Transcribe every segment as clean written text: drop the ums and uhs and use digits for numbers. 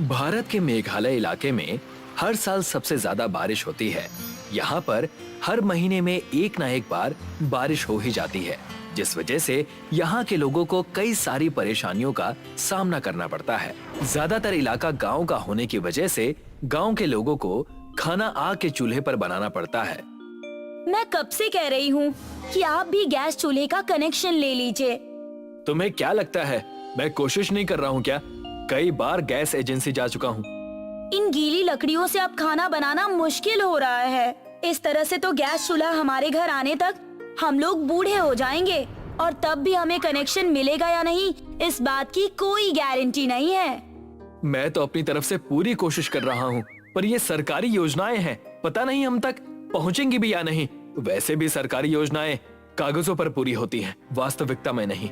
भारत के मेघालय इलाके में हर साल सबसे ज्यादा बारिश होती है। यहाँ पर हर महीने में एक ना एक बार बारिश हो ही जाती है, जिस वजह से यहाँ के लोगों को कई सारी परेशानियों का सामना करना पड़ता है। ज्यादातर इलाका गांव का होने की वजह से गांव के लोगों को खाना आग के चूल्हे पर बनाना पड़ता है। मैं कब से कह रही हूँ कि आप भी गैस चूल्हे का कनेक्शन ले लीजिए। तुम्हें क्या लगता है मैं कोशिश नहीं कर रहा हूँ क्या? कई बार गैस एजेंसी जा चुका हूँ। इन गीली लकड़ियों से अब खाना बनाना मुश्किल हो रहा है। इस तरह से तो गैस चूल्हा हमारे घर आने तक हम लोग बूढ़े हो जाएंगे और तब भी हमें कनेक्शन मिलेगा या नहीं, इस बात की कोई गारंटी नहीं है। मैं तो अपनी तरफ से पूरी कोशिश कर रहा हूँ, पर ये सरकारी योजनाएं हैं, पता नहीं हम तक पहुँचेंगी भी या नहीं। वैसे भी सरकारी योजनाएं कागजों पर पूरी होती हैं, वास्तविकता में नहीं।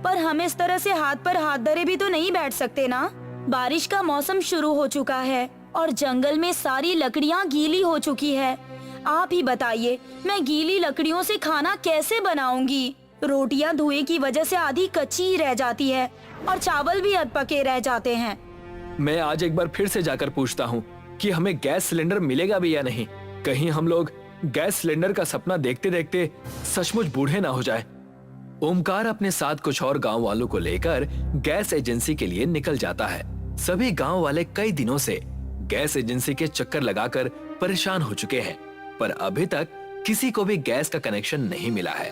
पर हम इस तरह से हाथ पर हाथ धरे भी तो नहीं बैठ सकते ना। बारिश का मौसम शुरू हो चुका है और जंगल में सारी लकड़ियाँ गीली हो चुकी है। आप ही बताइए, मैं गीली लकड़ियों से खाना कैसे बनाऊंगी? रोटियां धुएं की वजह से आधी कच्ची रह जाती है और चावल भी अधपके रह जाते हैं। मैं आज एक बार फिर से जाकर पूछता हूँ कि हमें गैस सिलेंडर मिलेगा भी या नहीं। कहीं हम लोग गैस सिलेंडर का सपना देखते देखते सचमुच बूढ़े ना हो जाए। ओमकार अपने साथ कुछ और गांव वालों को लेकर गैस एजेंसी के लिए निकल जाता है। सभी गांव वाले कई दिनों से गैस एजेंसी के चक्कर लगाकर परेशान हो चुके हैं, पर अभी तक किसी को भी गैस का कनेक्शन नहीं मिला है।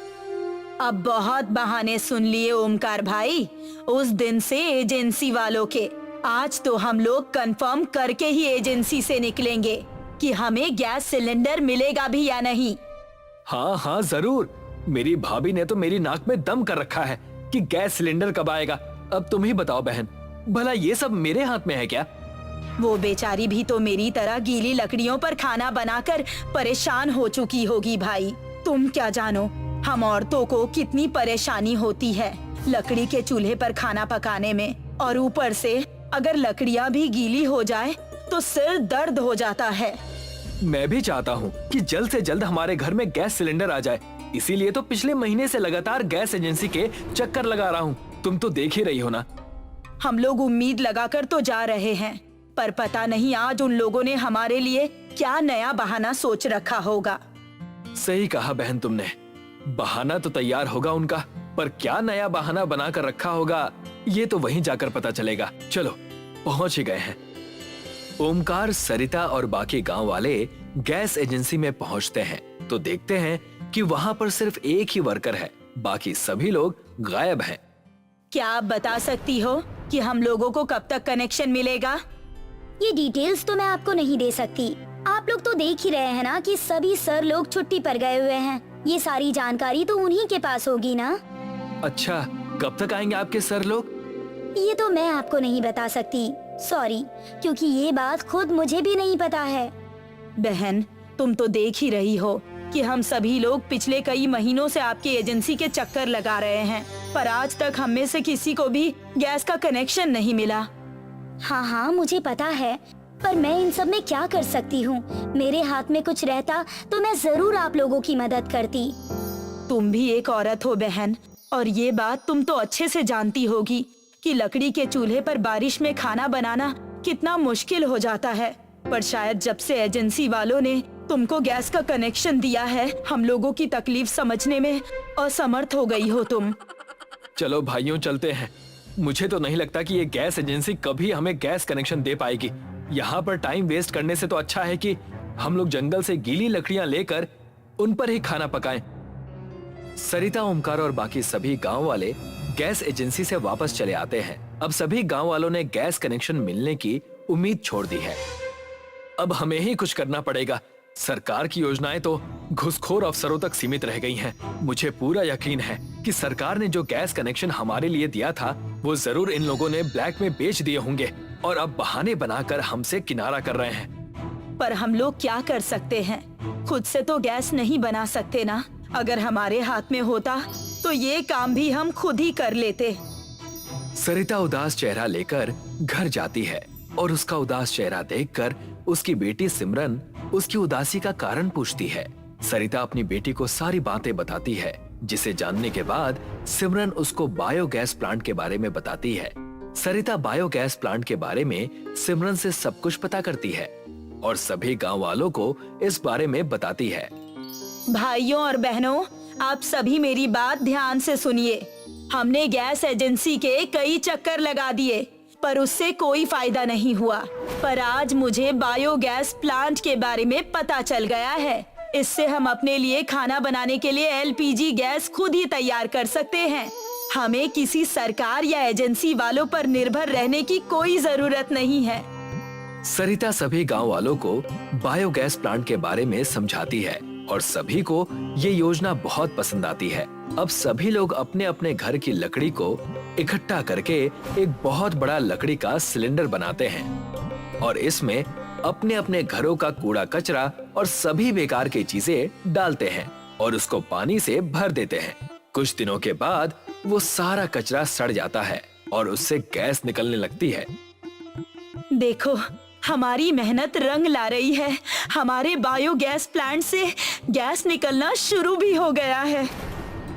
अब बहुत बहाने सुन लिए ओमकार भाई, उस दिन से एजेंसी वालों के। आज तो हम लोग कंफर्म करके ही एजेंसी से निकलेंगे कि हमें गैस सिलेंडर मिलेगा भी या नहीं। हाँ हाँ जरूर। मेरी भाभी ने तो मेरी नाक में दम कर रखा है कि गैस सिलेंडर कब आएगा। अब तुम ही बताओ बहन, भला ये सब मेरे हाथ में है क्या? वो बेचारी भी तो मेरी तरह गीली लकड़ियों पर खाना बनाकर परेशान हो चुकी होगी भाई। तुम क्या जानो हम औरतों को कितनी परेशानी होती है लकड़ी के चूल्हे पर खाना पकाने में, और ऊपर से अगर लकड़ियाँ भी गीली हो जाए तो सिर दर्द हो जाता है। मैं भी चाहता हूँ कि जल्द से जल्द हमारे घर में गैस सिलेंडर आ जाए, इसीलिए तो पिछले महीने से लगातार गैस एजेंसी के चक्कर लगा रहा हूँ। तुम तो देख ही रही हो ना। हम लोग उम्मीद लगाकर तो जा रहे हैं, पर पता नहीं आज उन लोगों ने हमारे लिए क्या नया बहाना सोच रखा होगा। सही कहा बहन तुमने, बहाना तो तैयार होगा उनका, पर क्या नया बहाना बनाकर रखा होगा ये तो वहीं जाकर पता चलेगा। चलो पहुंच ही गए हैं। ओमकार, सरिता और बाकी गांव वाले गैस एजेंसी में पहुंचते हैं तो देखते हैं कि वहां पर सिर्फ एक ही वर्कर है, बाकी सभी लोग गायब हैं। क्या आप बता सकती हो कि हम लोगों को कब तक कनेक्शन मिलेगा? ये डिटेल्स तो मैं आपको नहीं दे सकती। आप लोग तो देख ही रहे हैं ना कि सभी सर लोग छुट्टी पर गए हुए हैं। ये सारी जानकारी तो उन्हीं के पास होगी ना। अच्छा, कब तक आएंगे आपके सर लोग? ये तो मैं आपको नहीं बता सकती, सॉरी, क्योंकि ये बात खुद मुझे भी नहीं पता है। बहन, तुम तो देख ही रही हो कि हम सभी लोग पिछले कई महीनों से आपकी एजेंसी के चक्कर लगा रहे हैं, पर आज तक हम में से किसी को भी गैस का कनेक्शन नहीं मिला। हाँ हाँ मुझे पता है, पर मैं इन सब में क्या कर सकती हूँ? मेरे हाथ में कुछ रहता तो मैं जरूर आप लोगों की मदद करती। तुम भी एक औरत हो बहन, और ये बात तुम तो अच्छे से जानती होगी कि लकड़ी के चूल्हे पर बारिश में खाना बनाना कितना मुश्किल हो जाता है। पर शायद जब से एजेंसी वालों ने तुमको गैस का कनेक्शन दिया है, हम लोगों की तकलीफ समझने में असमर्थ हो गई हो तुम। चलो भाइयों चलते हैं। मुझे तो नहीं लगता कि ये गैस एजेंसी कभी हमें गैस कनेक्शन दे पाएगी। यहाँ पर टाइम वेस्ट करने से तो अच्छा है कि हम लोग जंगल से गीली लकड़ियां लेकर उन पर ही खाना पकाएं। सरिता, ओमकार और बाकी सभी गांव वाले गैस एजेंसी से वापस चले आते हैं। अब सभी गांव वालों ने गैस कनेक्शन मिलने की उम्मीद छोड़ दी है। अब हमें ही कुछ करना पड़ेगा। सरकार की योजनाएं तो घुसखोर अफसरों तक सीमित रह गई हैं। मुझे पूरा यकीन है कि सरकार ने जो गैस कनेक्शन हमारे लिए दिया था वो जरूर इन लोगों ने ब्लैक में बेच दिए होंगे और अब बहाने बनाकर हमसे किनारा कर रहे हैं। पर हम लोग क्या कर सकते हैं? खुद से तो गैस नहीं बना सकते ना। अगर हमारे हाथ में होता तो ये काम भी हम खुद ही कर लेते। सरिता उदास चेहरा लेकर घर जाती है और उसका उदास चेहरा देखकर उसकी बेटी सिमरन उसकी उदासी का कारण पूछती है। सरिता अपनी बेटी को सारी बातें बताती है, जिसे जानने के बाद सिमरन उसको बायोगैस प्लांट के बारे में बताती है। सरिता बायोगैस प्लांट के बारे में सिमरन से सब कुछ पता करती है और सभी गांव वालों को इस बारे में बताती है। भाइयों और बहनों, आप सभी मेरी बात ध्यान से सुनिए। हमने गैस एजेंसी के कई चक्कर लगा दिए पर उससे कोई फायदा नहीं हुआ। पर आज मुझे बायोगैस प्लांट के बारे में पता चल गया है। इससे हम अपने लिए खाना बनाने के लिए एलपीजी गैस खुद ही तैयार कर सकते हैं। हमें किसी सरकार या एजेंसी वालों पर निर्भर रहने की कोई जरूरत नहीं है। सरिता सभी गांव वालों को बायोगैस प्लांट के बारे में समझाती है और सभी को ये योजना बहुत पसंद आती है। अब सभी लोग अपने अपने घर की लकड़ी को इकट्ठा करके एक बहुत बड़ा लकड़ी का सिलेंडर बनाते हैं और इसमें अपने अपने घरों का कूड़ा कचरा और सभी बेकार की चीजें डालते हैं और उसको पानी से भर देते हैं। कुछ दिनों के बाद वो सारा कचरा सड़ जाता है और उससे गैस निकलने लगती है। देखो, हमारी मेहनत रंग ला रही है। हमारे बायोगैस प्लांट से गैस निकलना शुरू भी हो गया है।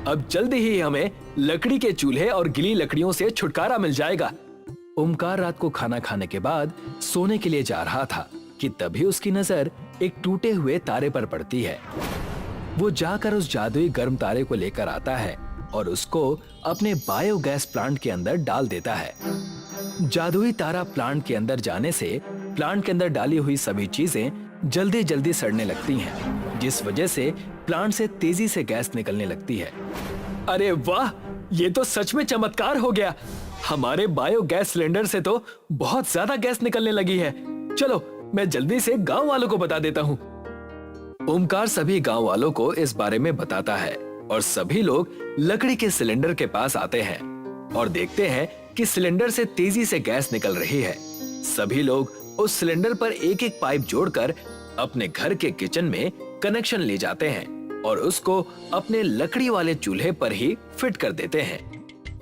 अब जल्दी ही हमें लकड़ी के चूल्हे और गीली लकड़ियों से छुटकारा मिल जाएगा। ओमकार रात को खाना खाने के बाद सोने के लिए जा रहा था कि तभी उसकी नजर एक टूटे हुए तारे पर पड़ती है। वो जाकर उस जादुई गर्म तारे को लेकर आता है और उसको अपने बायोगैस प्लांट के अंदर डाल देता है। जादुई तारा प्लांट के अंदर जाने से प्लांट के अंदर डाली हुई सभी चीजें जल्दी जल्दी सड़ने लगती हैं, जिस वजह से प्लांट से तेजी से गैस निकलने लगती है। अरे वाह, ये तो सच में चमत्कार हो गया। हमारे बायोगैस सिलेंडर से तो बहुत ज्यादा गैस निकलने लगी है। चलो, मैं जल्दी से गांव वालों को बता देता हूँ। ओमकार सभी गांव वालों को इस बारे में बताता है और सभी लोग लकड़ी के सिलेंडर के पास आते हैं और देखते हैं कि सिलेंडर से तेजी से गैस निकल रही है। सभी लोग उस सिलेंडर पर एक एक पाइप जोड़कर अपने घर के किचन में कनेक्शन ले जाते हैं और उसको अपने लकड़ी वाले चूल्हे पर ही फिट कर देते हैं।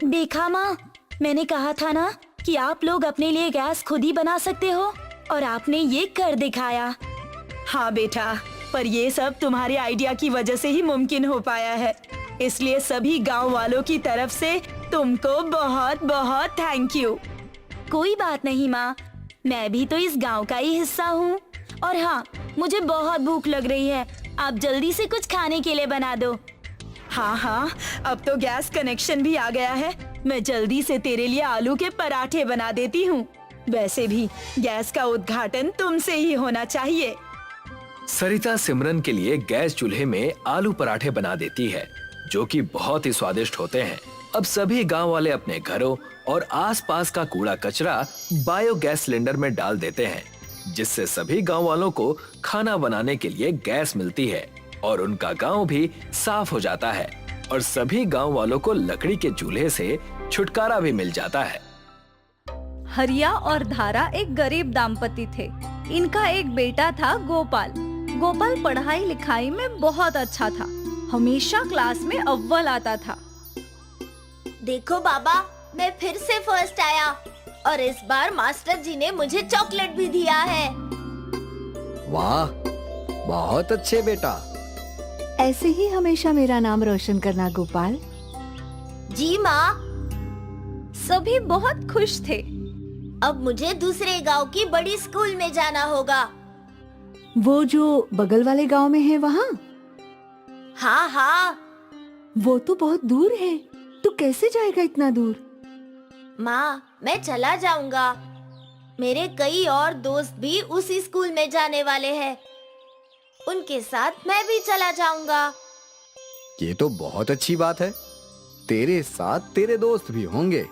देखा माँ, मैंने कहा था ना कि आप लोग अपने लिए गैस खुद ही बना सकते हो और आपने ये कर दिखाया। हाँ बेटा, पर ये सब तुम्हारे आइडिया की वजह से ही मुमकिन हो पाया है। इसलिए सभी गांव वालों की तरफ से तुमको बहुत बहुत थैंक यू। कोई बात नहीं माँ, मैं भी तो इस गांव का ही हिस्सा हूँ। और हाँ, मुझे बहुत भूख लग रही है। आप जल्दी से कुछ खाने के लिए बना दो। हाँ हाँ, अब तो गैस कनेक्शन भी आ गया है। मैं जल्दी से तेरे लिए आलू के पराठे बना देती हूँ। वैसे भी गैस का उद्घाटन तुमसे ही होना चाहिए। सरिता सिमरन के लिए गैस चूल्हे में आलू पराठे बना देती है, जो कि बहुत ही स्वादिष्ट होते हैं। अब सभी गांव वाले अपने घरों और आसपास का कूड़ा कचरा बायोगैस सिलेंडर में डाल देते हैं, जिससे सभी गांव वालों को खाना बनाने के लिए गैस मिलती है और उनका गांव भी साफ हो जाता है और सभी गांव वालों को लकड़ी के चूल्हे से छुटकारा भी मिल जाता है। हरिया और धारा एक गरीब दाम्पति थे। इनका एक बेटा था गोपाल। गोपाल पढ़ाई लिखाई में बहुत अच्छा था, हमेशा क्लास में अव्वल आता था। देखो बाबा, मैं फिर से फर्स्ट आया और इस बार मास्टर जी ने मुझे चॉकलेट भी दिया है। वाह, बहुत अच्छे बेटा। ऐसे ही हमेशा मेरा नाम रोशन करना गोपाल। जी माँ। सभी बहुत खुश थे। अब मुझे दूसरे गांव की बड़ी स्कूल में जाना होगा। वो जो बगल वाले गांव में है वहाँ? हाँ हाँ। वो तो बहुत दूर है। तू कैसे जाएगा इतना दूर? माँ, मैं चला जाऊंगा। मेरे कई और दोस्त भी उसी स्कूल में जाने वाले हैं। उनके साथ मैं भी चला जाऊंगा। ये तो बहुत अच्छी बात है। तेरे साथ तेरे दोस्त भी होंगे।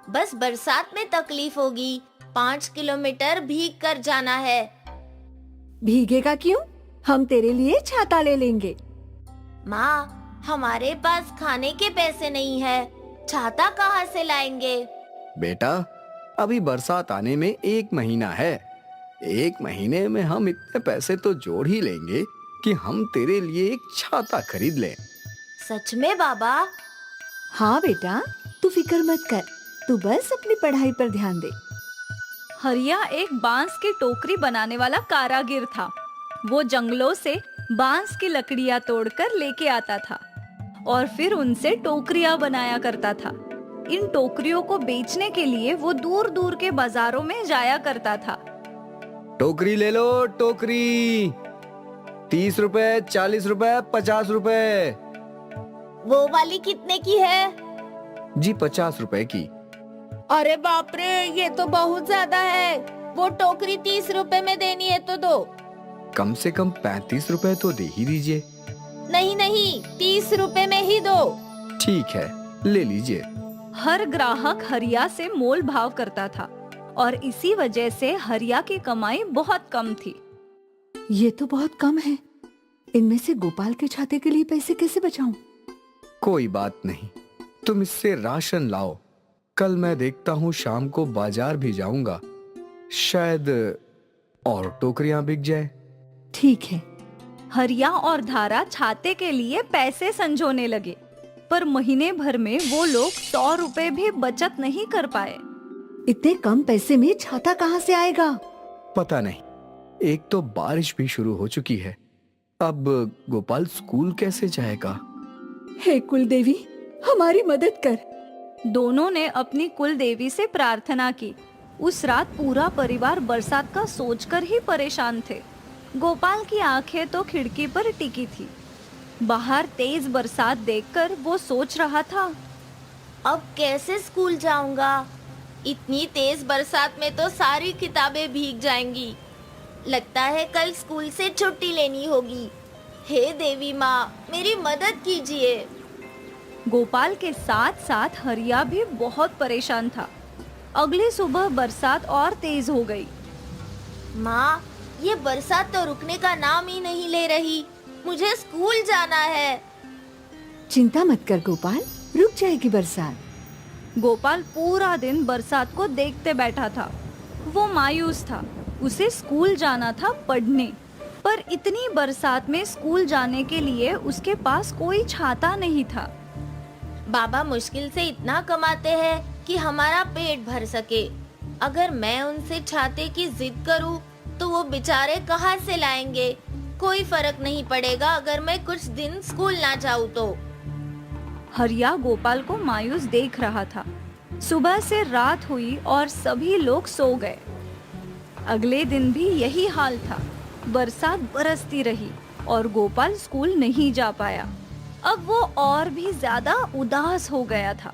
बस बरसात में तकलीफ होगी। 5 किलोमीटर भीग कर जाना है। भीगेगा क्यों? हम तेरे लिए छाता ले लेंगे। माँ, हमारे पास खाने के पैसे नहीं है। छाता कहाँ से लाएंगे? बेटा, अभी बरसात आने में 1 महीना है। 1 महीने में हम इतने पैसे तो जोड़ ही लेंगे कि हम तेरे लिए एक छाता खरीद लें। सच में बाबा? हाँ बेटा, तू फिक्र मत कर। तू बस अपनी पढ़ाई पर ध्यान दे। हरिया एक बांस की टोकरी बनाने वाला कारागिर था। वो जंगलों से बांस की लकड़ियां तोड़कर लेके आता था और फिर उनसे टोकरियां बनाया करता था। इन टोकरियों को बेचने के लिए वो दूर दूर के बाजारों में जाया करता था। टोकरी ले लो, टोकरी। 30 रुपए, 40 रुपए, 50 रुपए। वो वाली कितने की है? जी 50 रुपए की। अरे बाप रे, ये तो बहुत ज्यादा है। वो टोकरी 30 रुपए में देनी है तो दो। कम से कम 35 रुपए तो दे ही दीजिए। नहीं नहीं, 30 रुपए में ही दो। ठीक है, ले लीजिए। हर ग्राहक हरिया से मोल भाव करता था और इसी वजह से हरिया की कमाई बहुत कम थी। ये तो बहुत कम है। इनमें से गोपाल के छाते के लिए पैसे कैसे बचाऊं? कोई बात नहीं, तुम इससे राशन लाओ। कल मैं देखता हूँ, शाम को बाजार भी जाऊंगा, शायद और टोकरियां बिक जाए। ठीक है। हरिया और धारा छाते के लिए पैसे संजोने लगे, पर महीने भर में वो लोग 100 रुपए भी बचत नहीं कर पाए। इतने कम पैसे में छाता कहाँ से आएगा? पता नहीं, एक तो बारिश भी शुरू हो चुकी है। अब गोपाल स्कूल कैसे जाएगा? हे कुलदेवी, हमारी मदद कर। दोनों ने अपनी कुल देवी से प्रार्थना की। उस रात पूरा परिवार बरसात का सोचकर ही परेशान थे। गोपाल की आंखें तो खिड़की पर टिकी थी। बाहर तेज बरसात देखकर वो सोच रहा था, अब कैसे स्कूल जाऊंगा? इतनी तेज बरसात में तो सारी किताबें भीग जाएंगी। लगता है कल स्कूल से छुट्टी लेनी होगी। हे देवी माँ, मेरी मदद कीजिए। गोपाल के साथ साथ हरिया भी बहुत परेशान था। अगली सुबह बरसात और तेज हो गई। माँ, ये बरसात तो रुकने का नाम ही नहीं ले रही। मुझे स्कूल जाना है। चिंता मत कर गोपाल, रुक जाएगी बरसात। गोपाल पूरा दिन बरसात को देखते बैठा था। वो मायूस था। उसे स्कूल जाना था पढ़ने, पर इतनी बरसात में स्कूल जाने के लिए उसके पास कोई छाता नहीं था। बाबा मुश्किल से इतना कमाते हैं कि हमारा पेट भर सके। अगर मैं उनसे छाते की जिद करूं, तो वो बेचारे कहाँ से लाएंगे? कोई फर्क नहीं पड़ेगा अगर मैं कुछ दिन स्कूल ना जाऊं तो। हरिया गोपाल को मायूस देख रहा था। सुबह से रात हुई और सभी लोग सो गए। अगले दिन भी यही हाल था। बरसात बरसती रही और गोपाल स्कूल नहीं जा पाया। अब वो और भी ज्यादा उदास हो गया था।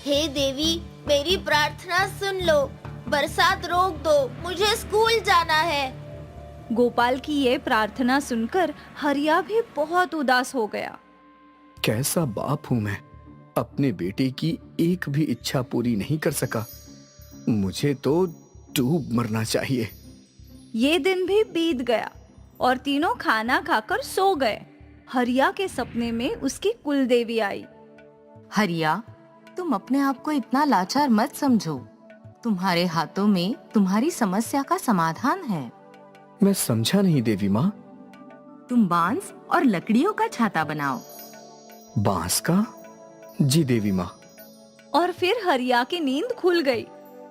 हे देवी, मेरी प्रार्थना सुन लो। बरसात रोक दो, मुझे स्कूल जाना है। गोपाल की ये प्रार्थना सुनकर हरिया भी बहुत उदास हो गया। कैसा बाप हूं मैं, अपने बेटे की एक भी इच्छा पूरी नहीं कर सका। मुझे तो डूब मरना चाहिए। ये दिन भी बीत गया और तीनों खाना खाकर सो गए। हरिया के सपने में उसकी कुलदेवी आई। हरिया, तुम अपने आप को इतना लाचार मत समझो। तुम्हारे हाथों में तुम्हारी समस्या का समाधान है। मैं समझा नहीं देवी माँ। तुम बांस और लकड़ियों का छाता बनाओ। बांस का? जी देवी माँ। और फिर हरिया की नींद खुल गई।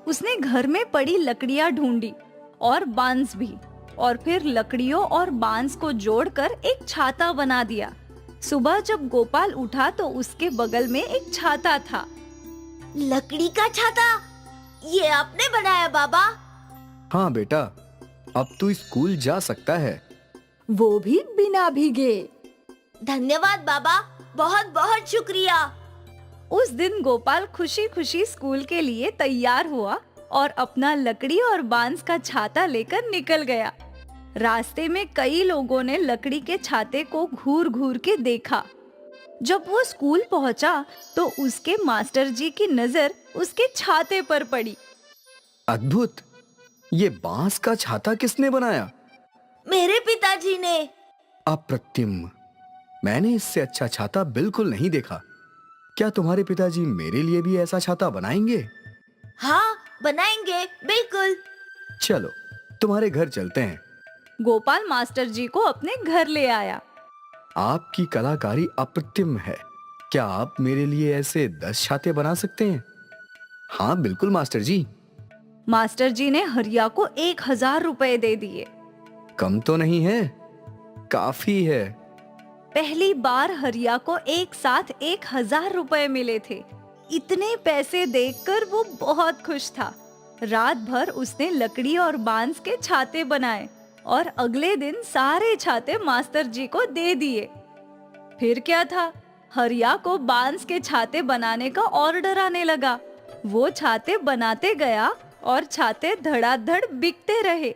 उसने घर में पड़ी लकड़ियां ढूंढी और बांस भी, और फिर लकड़ियों और बांस को जोड़कर एक छाता बना दिया। सुबह जब गोपाल उठा तो उसके बगल में एक छाता था। लकड़ी का छाता? ये आपने बनाया बाबा? हाँ बेटा, अब तू स्कूल जा सकता है। वो भी बिना भीगे। धन्यवाद बाबा, बहुत बहुत शुक्रिया। उस दिन गोपाल खुशी खुशी स्कूल के लिए तैयार हुआ और अपना लकड़ी और बांस का छाता लेकर निकल गया। रास्ते में कई लोगों ने लकड़ी के छाते को घूर घूर के देखा। जब वो स्कूल पहुंचा तो उसके मास्टर जी की नजर उसके छाते पर पड़ी। अद्भुत! ये बांस का छाता किसने बनाया? मेरे पिताजी ने। अप्रतिम! मैंने इससे अच्छा छाता बिल्कुल नहीं देखा। क्या तुम्हारे पिताजी मेरे लिए भी ऐसा छाता बनाएंगे? हाँ, बनाएंगे, बिल्कुल। चलो, तुम्हारे घर चलते हैं। गोपाल मास्टर जी को अपने घर ले आया। आपकी कलाकारी अप्रतिम है। क्या आप मेरे लिए ऐसे 10 छाते बना सकते हैं? हाँ बिल्कुल मास्टर जी। मास्टर जी ने हरिया को 1000 रुपए दे दिए। कम तो नहीं है, काफी है। पहली बार हरिया को एक साथ 1000 रुपए मिले थे। इतने पैसे देखकर वो बहुत खुश था। रात भर उसने लकड़ी और बांस के छाते बनाए और अगले दिन सारे छाते मास्टर जी को दे दिए। फिर क्या था, हरिया को बांस के छाते बनाने का ऑर्डर आने लगा। वो छाते बनाते गया और छाते धड़ाधड़ बिकते रहे।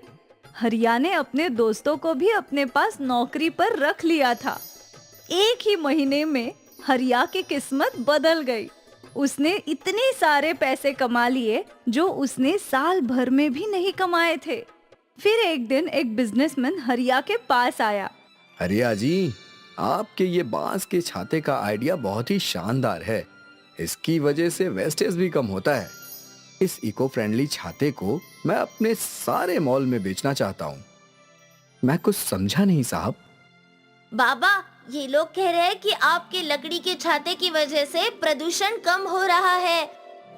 हरिया ने अपने दोस्तों को भी अपने पास नौकरी पर रख लिया था। एक ही महीने में हरिया की किस्मत बदल गई। उसने इतने सारे पैसे कमा लिए जो उसने साल भर में भी नहीं कमाए थे। फिर एक दिन एक बिजनेसमैन हरिया के पास आया। हरिया जी, आपके ये बांस के छाते का आइडिया बहुत ही शानदार है। इसकी वजह से वेस्टेज भी कम होता है। इस इको फ्रेंडली छाते को मैं अपने सारे मॉल में बेचना चाहता हूँ। मैं कुछ समझा नहीं साहब। बाबा, ये लोग कह रहे हैं कि आपके लकड़ी के छाते की वजह से प्रदूषण कम हो रहा है।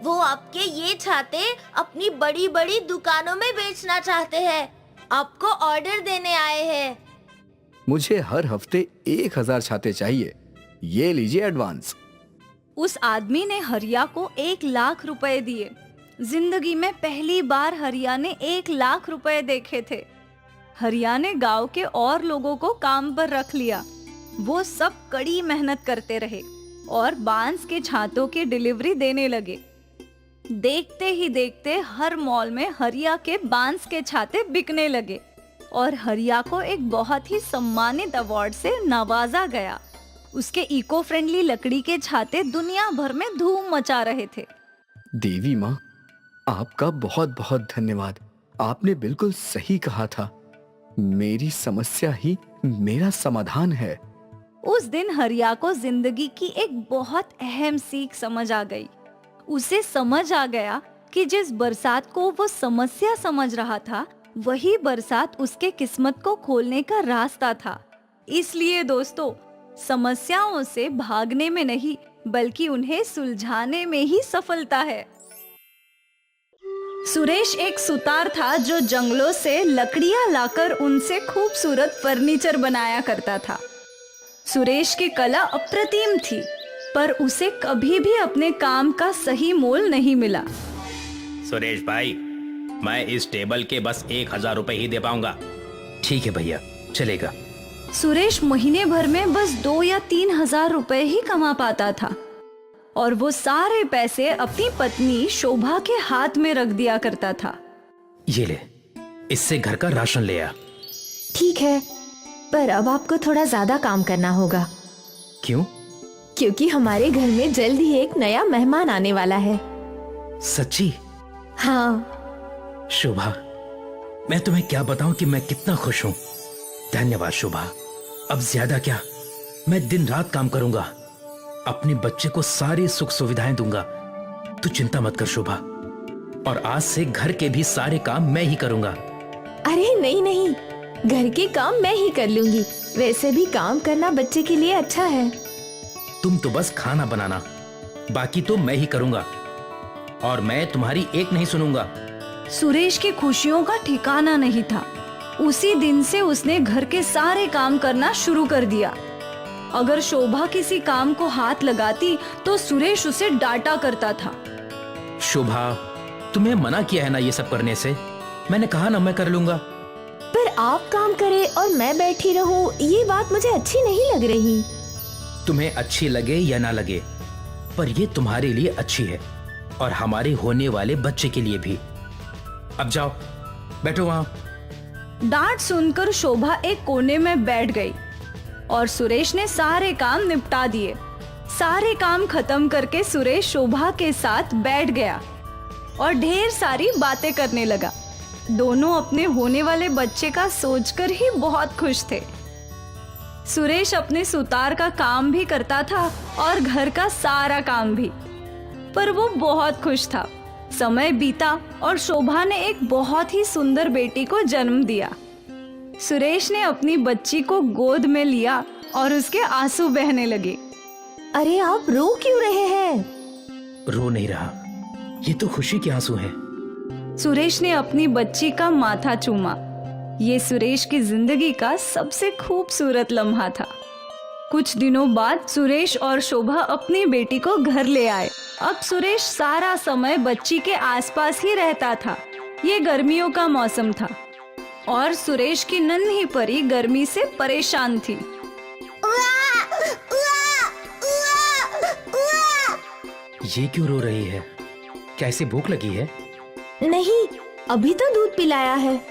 वो आपके ये छाते अपनी बड़ी बड़ी दुकानों में बेचना चाहते हैं। आपको ऑर्डर देने आए हैं। मुझे हर हफ्ते 1000 छाते चाहिए। ये लीजिए एडवांस। उस आदमी ने हरिया को 1 लाख रुपए दिए। जिंदगी में पहली बार हरिया ने 1 लाख रुपए देखे थे। हरिया ने गांव के और लोगों को काम पर रख लिया। वो सब कड़ी मेहनत करते रहे और बांस के छातों की डिलीवरी देने लगे। देखते ही देखते हर मॉल में हरिया के बांस के छाते बिकने लगे और हरिया को एक बहुत ही सम्मानित अवार्ड से नवाजा गया। उसके इको फ्रेंडली लकड़ी के छाते दुनिया भर में धूम मचा रहे थे। देवी माँ, आपका बहुत बहुत धन्यवाद। आपने बिल्कुल सही कहा था। मेरी समस्या ही मेरा समाधान है। उस दिन हरिया को जिंदगी की एक बहुत अहम सीख समझ आ गई। उसे समझ आ गया कि जिस बरसात को वो समस्या समझ रहा था, वही बरसात उसके किस्मत को खोलने का रास्ता था। इसलिए दोस्तों, समस्याओं से भागने में नहीं बल्कि उन्हें सुलझाने में ही सफलता है। सुरेश एक सुतार था जो जंगलों से लकड़ियां लाकर उनसे खूबसूरत फर्नीचर बनाया करता था। सुरेश की कला अप्रतिम थी, पर उसे कभी भी अपने काम का सही मोल नहीं मिला। सुरेश भाई, मैं इस टेबल के बस 1000 रुपए ही दे पाऊंगा। ठीक है भैया, चलेगा। सुरेश महीने भर में बस 2 या 3 हजार रुपए ही कमा पाता था और वो सारे पैसे अपनी पत्नी शोभा के हाथ में रख दिया करता था। ये ले, इससे घर का राशन ले आ। ठीक है, पर अब आपको थोड़ा ज्यादा काम करना होगा। क्यों? क्योंकि हमारे घर में जल्द ही एक नया मेहमान आने वाला है। सच्ची? हाँ। शोभा, मैं तुम्हें क्या बताऊं कि मैं कितना खुश हूँ। धन्यवाद शोभा। अब ज्यादा क्या, मैं दिन रात काम करूंगा। अपने बच्चे को सारी सुख सुविधाएं दूंगा। तू चिंता मत कर शोभा। और आज से घर के भी सारे काम मैं ही करूंगा। अरे नहीं नहीं, घर के काम मैं ही कर लूंगी। वैसे भी काम करना बच्चे के लिए अच्छा है। तुम तो बस खाना बनाना, बाकी तो मैं ही करूंगा। और मैं तुम्हारी एक नहीं सुनूंगा। सुरेश की खुशियों का ठिकाना नहीं था। उसी दिन से उसने घर के सारे काम करना शुरू कर दिया। अगर शोभा किसी काम को हाथ लगाती तो सुरेश उसे डांटा करता था। शोभा, तुम्हें मना किया है ना ये सब करने से। मैंने कहा ना मैं कर लूंगा। पर आप काम करें और मैं बैठी रहूं, ये बात मुझे अच्छी नहीं लग रही। तुम्हें अच्छी लगे या ना लगे, पर ये तुम्हारे लिए अच्छी है और हमारे होने वाले बच्चे के लिए भी। अब जाओ, बैठो वहां। डांट सुनकर शोभा एक कोने में बैठ गई और सुरेश ने सारे काम निपटा दिए। सारे काम खत्म करके सुरेश शोभा के साथ बैठ गया और ढेर सारी बातें करने लगा। दोनों अपने होने वाले बच्चे का सोचकर ही बहुत खुश थे। सुरेश अपने सुतार का काम भी करता था और घर का सारा काम भी, पर वो बहुत खुश था। समय बीता और शोभा ने एक बहुत ही सुंदर बेटी को जन्म दिया। सुरेश ने अपनी बच्ची को गोद में लिया और उसके आंसू बहने लगे। अरे आप रो क्यों रहे हैं? रो नहीं रहा, ये तो खुशी के आंसू हैं। सुरेश ने अपनी बच्ची का माथा चूमा। ये सुरेश की जिंदगी का सबसे खूबसूरत लम्हा था। कुछ दिनों बाद सुरेश और शोभा अपनी बेटी को घर ले आए। अब सुरेश सारा समय बच्ची के आसपास ही रहता था। ये गर्मियों का मौसम था और सुरेश की नन्ही परी गर्मी से परेशान थी। ये क्यों रो रही है? क्या इसे भूख लगी है? नहीं, अभी तो दूध पिलाया है।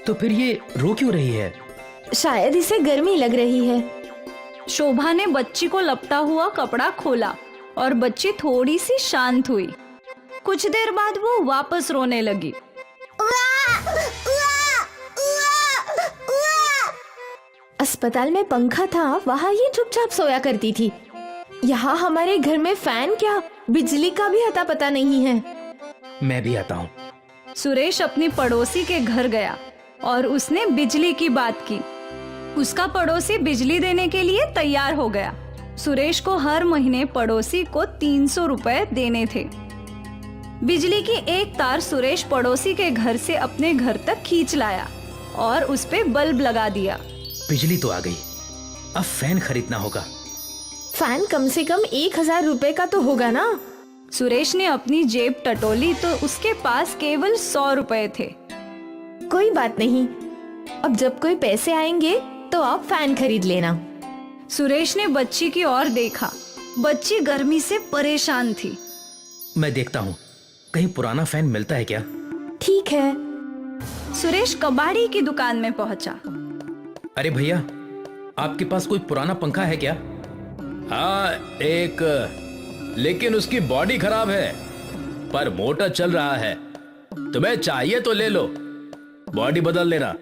तो फिर ये रो क्यों रही है? शायद इसे गर्मी लग रही है। शोभा ने बच्ची को लपटा हुआ कपड़ा खोला और बच्ची थोड़ी सी शांत हुई। कुछ देर बाद वो वापस रोने लगी। अस्पताल में पंखा था, वहाँ ये चुपचाप सोया करती थी। यहाँ हमारे घर में फैन क्या, बिजली का भी अता पता नहीं है। मैं भी आता हूँ। सुरेश अपनी पड़ोसी के घर गया और उसने बिजली की बात की। उसका पड़ोसी बिजली देने के लिए तैयार हो गया। सुरेश को हर महीने पड़ोसी को 300 रुपए देने थे। बिजली की एक तार सुरेश पड़ोसी के घर से अपने घर तक खींच लाया और उस पे बल्ब लगा दिया। बिजली तो आ गई, अब फैन खरीदना होगा। फैन कम से कम 1000 रुपए का तो होगा ना। सुरेश ने अपनी जेब टटोली तो उसके पास केवल 100 रुपए थे। कोई बात नहीं, अब जब कोई पैसे आएंगे तो आप फैन खरीद लेना। सुरेश ने बच्ची की ओर देखा। बच्ची गर्मी से परेशान थी। मैं देखता हूँ कहीं पुराना फैन मिलता है क्या। ठीक है। सुरेश कबाड़ी की दुकान में पहुंचा। अरे भैया, आपके पास कोई पुराना पंखा है क्या? हाँ, एक, लेकिन उसकी बॉडी खराब है, पर मोटर चल रहा है। तुम्हें चाहिए तो ले लो, बॉडी बदल लेना।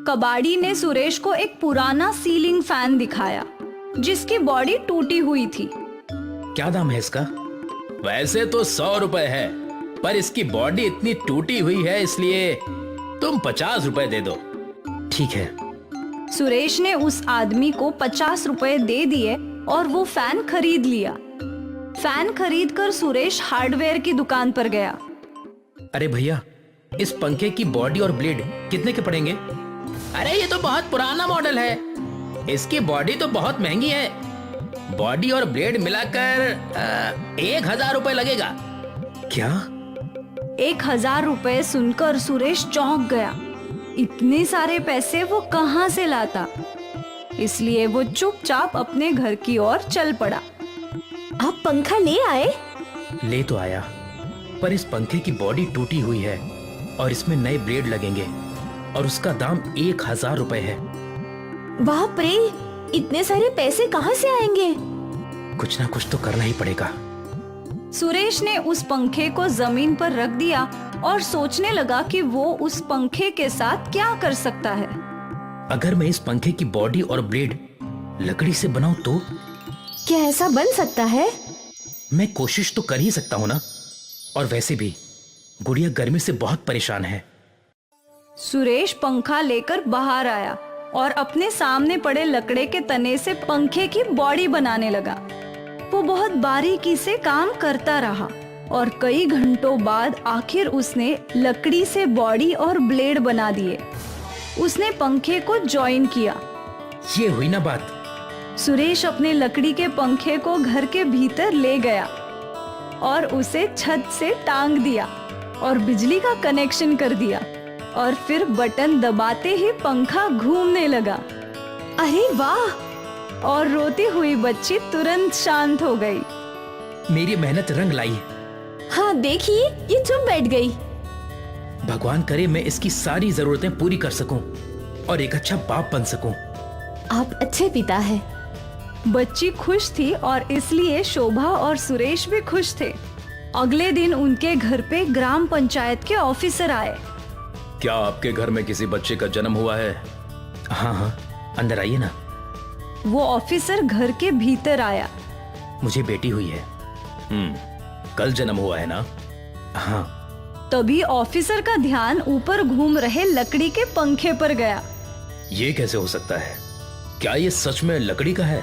कबाड़ी ने सुरेश को एक पुराना सीलिंग फैन दिखाया जिसकी बॉडी टूटी हुई थी। क्या दाम है इसका? वैसे तो 100 रुपए है, पर इसकी बॉडी इतनी टूटी हुई है इसलिए तुम 50 रुपए दे दो। ठीक है। सुरेश ने उस आदमी को 50 रुपए दे दिए और वो फैन खरीद लिया। फैन खरीदकर सुरेश हार्डवेयर की दुकान पर गया। अरे भैया, इस पंखे की बॉडी और ब्लेड कितने के पड़ेंगे? अरे ये तो बहुत पुराना मॉडल है, इसकी बॉडी तो बहुत महंगी है। बॉडी और ब्लेड मिलाकर 1000 रुपए लगेगा। क्या? 1000 रुपए सुनकर सुरेश चौंक गया। इतने सारे पैसे वो कहाँ से लाता? इसलिए वो चुपचाप अपने घर की ओर चल पड़ा। आप पंखा ले आए? ले तो आया, पर इस पंखे की बॉडी टूटी हुई है और इसमें नए ब्लेड लगेंगे और उसका दाम 1000 रुपए है। बाप रे, इतने सारे पैसे कहाँ से आएंगे? कुछ ना कुछ तो करना ही पड़ेगा। सुरेश ने उस पंखे को जमीन पर रख दिया और सोचने लगा कि वो उस पंखे के साथ क्या कर सकता है। अगर मैं इस पंखे की बॉडी और ब्लेड लकड़ी से बनाऊं तो? क्या ऐसा बन सकता है? मैं कोशिश तो कर ही सकता हूँ ना। और वैसे भी गुड़िया गर्मी से बहुत परेशान है। सुरेश पंखा लेकर बाहर आया और अपने सामने पड़े लकड़े के तने से पंखे की बॉडी बनाने लगा। वो बहुत बारीकी से काम करता रहा और कई घंटों बाद आखिर उसने लकड़ी से बॉडी और ब्लेड बना दिए। उसने पंखे को जॉइन किया। ये हुई ना बात। सुरेश अपने लकड़ी के पंखे को घर के भीतर ले गया और उसे छत से टांग दिया और बिजली का कनेक्शन कर दिया और फिर बटन दबाते ही पंखा घूमने लगा। अरे वाह! और रोती हुई बच्ची तुरंत शांत हो गई। मेरी मेहनत रंग लाई। हाँ देखिए, ये चुप बैठ गई। भगवान करे मैं इसकी सारी जरूरतें पूरी कर सकूं और एक अच्छा बाप बन सकूं। आप अच्छे पिता हैं। बच्ची खुश थी और इसलिए शोभा और सुरेश भी खुश थे। अगले दिन उनके घर पे ग्राम पंचायत के ऑफिसर आए। क्या आपके घर में किसी बच्चे का जन्म हुआ है? हाँ हाँ, अंदर आइए ना। वो ऑफिसर घर के भीतर आया। मुझे बेटी हुई है। कल जन्म हुआ है ना? हाँ। तभी ऑफिसर का ध्यान ऊपर घूम रहे लकड़ी के पंखे पर गया। ये कैसे हो सकता है? क्या ये सच में लकड़ी का है?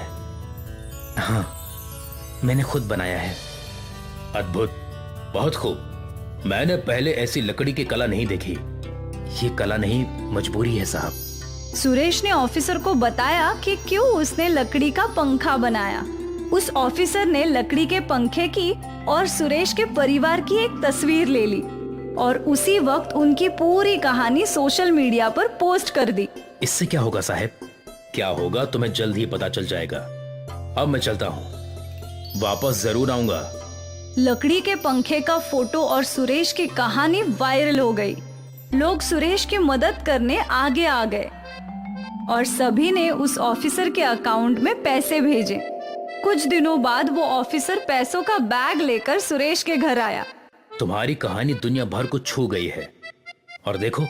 हाँ, मैंने खुद बनाया है। अद्भुत, बहुत खूब। मैंने पहले ऐसी लकड़ी की कला नहीं देखी। ये कला नहीं, मजबूरी है साहब। सुरेश ने ऑफिसर को बताया कि क्यों उसने लकड़ी का पंखा बनाया। उस ऑफिसर ने लकड़ी के पंखे की और सुरेश के परिवार की एक तस्वीर ले ली और उसी वक्त उनकी पूरी कहानी सोशल मीडिया पर पोस्ट कर दी। इससे क्या होगा साहब? क्या होगा तुम्हें जल्द ही पता चल जाएगा। अब मैं चलता हूँ, वापस जरूर आऊंगा। लकड़ी के पंखे का फोटो और सुरेश की कहानी वायरल हो गई। लोग सुरेश की मदद करने आगे आ गए और सभी ने उस ऑफिसर के अकाउंट में पैसे भेजे। कुछ दिनों बाद वो ऑफिसर पैसों का बैग लेकर सुरेश के घर आया। तुम्हारी कहानी दुनिया भर को छू गई है और देखो,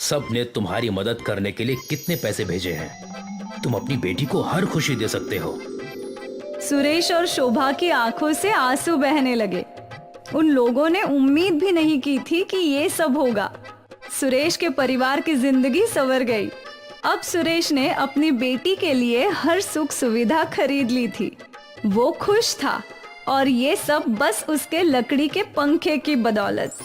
सब ने तुम्हारी मदद करने के लिए कितने पैसे भेजे हैं। तुम अपनी बेटी को हर खुशी दे सकते हो। सुरेश और शोभा की आंखों से आंसू बहने लगे। उन लोगों ने उम्मीद भी नहीं की थी कि ये सब होगा। सुरेश के परिवार की जिंदगी संवर गई। अब सुरेश ने अपनी बेटी के लिए हर सुख सुविधा खरीद ली थी। वो खुश था और ये सब बस उसके लकड़ी के पंखे की बदौलत।